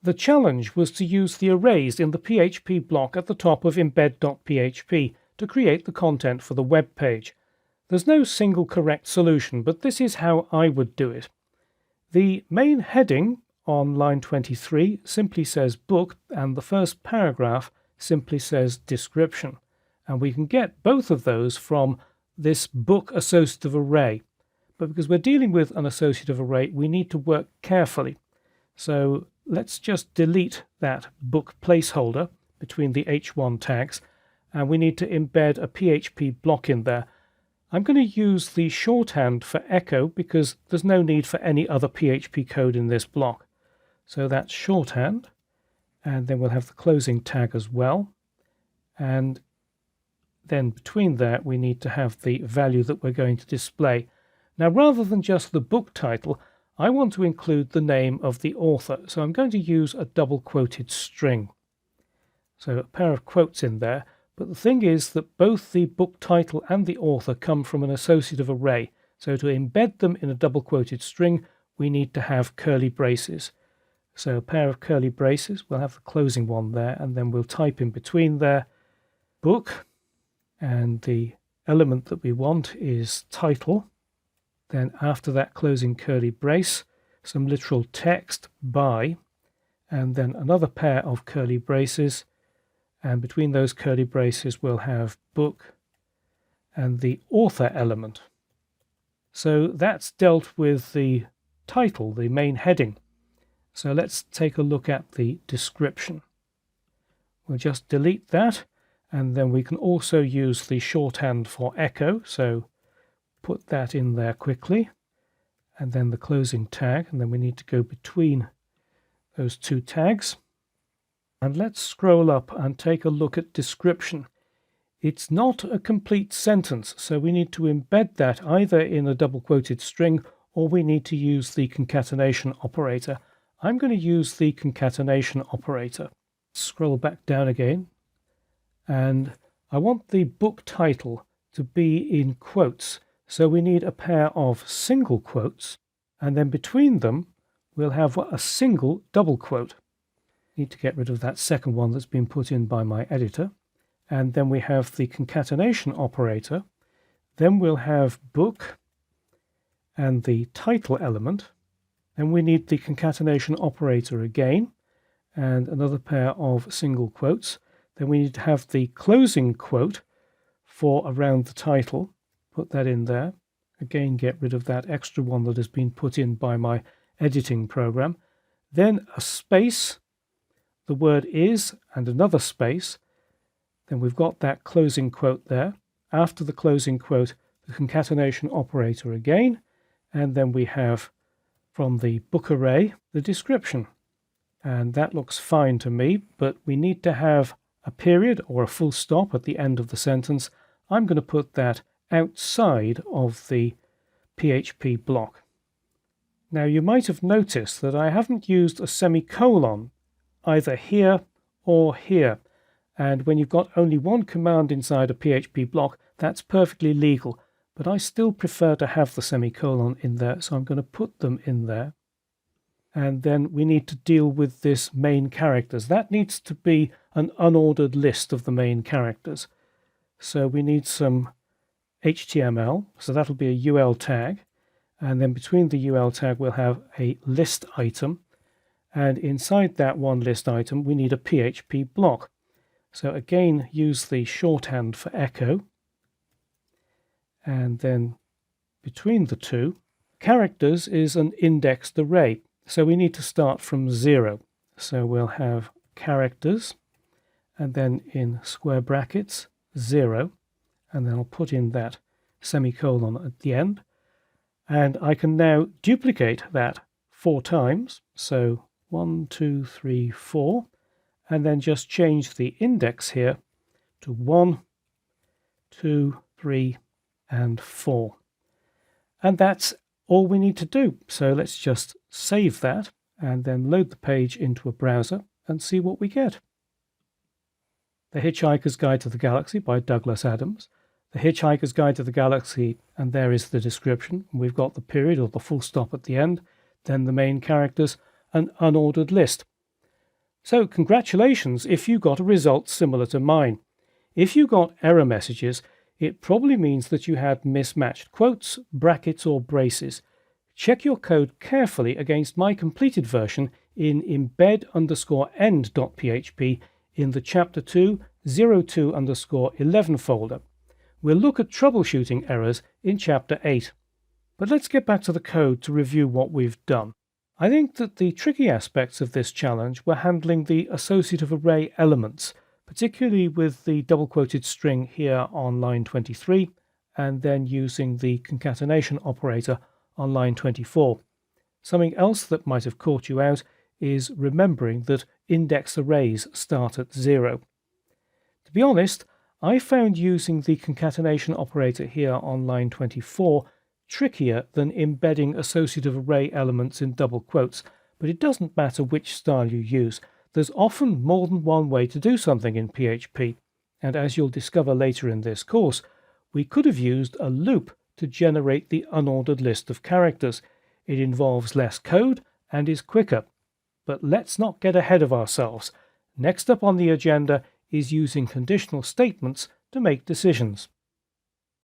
The challenge was to use the arrays in the PHP block at the top of embed.php to create the content for the web page. There's no single correct solution, but this is how I would do it. The main heading on line 23 simply says book, and the first paragraph simply says description. And we can get both of those from this book associative array. But because we're dealing with an associative array, we need to work carefully. So let's just delete that book placeholder between the h1 tags, and we need to embed a PHP block in there. I'm going to use the shorthand for echo because there's no need for any other PHP code in this block. So that's shorthand, and then we'll have the closing tag as well. And then between that, we need to have the value that we're going to display. Now, rather than just the book title, I want to include the name of the author. So I'm going to use a double quoted string. So a pair of quotes in there. But the thing is that both the book title and the author come from an associative array. So to embed them in a double quoted string, we need to have curly braces. So a pair of curly braces, we'll have the closing one there, and then we'll type in between there, book, and the element that we want is title. Then after that closing curly brace, some literal text by, and then another pair of curly braces, and between those curly braces we'll have book and the author element. So that's dealt with the title, the main heading. So let's take a look at the description. We'll just delete that, and then we can also use the shorthand for echo. So put that in there quickly, and then the closing tag, and then we need to go between those two tags. And let's scroll up and take a look at description. It's not a complete sentence, so we need to embed that either in a double quoted string or we need to use the concatenation operator. I'm going to use the concatenation operator. Scroll back down again, and I want the book title to be in quotes. So we need a pair of single quotes, and then between them we'll have a single double quote. Need to get rid of that second one that's been put in by my editor. And then we have the concatenation operator. Then we'll have book and the title element. Then we need the concatenation operator again, and another pair of single quotes. Then we need to have the closing quote for around the title. Put that in there. Again, get rid of that extra one that has been put in by my editing program. Then a space, the word is, and another space. Then we've got that closing quote there. After the closing quote, the concatenation operator again. And then we have, from the book array, the description. And that looks fine to me, but we need to have a period or a full stop at the end of the sentence. I'm going to put that outside of the PHP block. Now you might have noticed that I haven't used a semicolon either here or here, and when you've got only one command inside a PHP block, that's perfectly legal, but I still prefer to have the semicolon in there, so I'm going to put them in there. And then we need to deal with this main characters. That needs to be an unordered list of the main characters. So we need some HTML, so that'll be a UL tag, and then between the UL tag we'll have a list item, and inside that one list item we need a PHP block. So again, use the shorthand for echo, and then between the two, characters is an indexed array, so we need to start from 0. So we'll have characters, and then in square brackets 0, and then I'll put in that semicolon at the end, and I can now duplicate that 4 times, so 1, 2, 3, 4, and then just change the index here to 1, 2, 3, and 4. And that's all we need to do. So let's just save that and then load the page into a browser and see what we get. The Hitchhiker's Guide to the Galaxy by Douglas Adams. The Hitchhiker's Guide to the Galaxy, and there is the description. We've got the period or the full stop at the end, then the main characters, an unordered list. So congratulations if you got a result similar to mine. If you got error messages, it probably means that you had mismatched quotes, brackets or braces. Check your code carefully against my completed version in embed_end.php in the chapter 2 02_11 folder. We'll look at troubleshooting errors in chapter 8. But let's get back to the code to review what we've done. I think that the tricky aspects of this challenge were handling the associative array elements, particularly with the double-quoted string here on line 23, and then using the concatenation operator on line 24. Something else that might have caught you out is remembering that index arrays start at 0. To be honest, I found using the concatenation operator here on line 24 trickier than embedding associative array elements in double quotes, but it doesn't matter which style you use. There's often more than one way to do something in PHP, and as you'll discover later in this course, we could have used a loop to generate the unordered list of characters. It involves less code and is quicker. But let's not get ahead of ourselves. Next up on the agenda is using conditional statements to make decisions.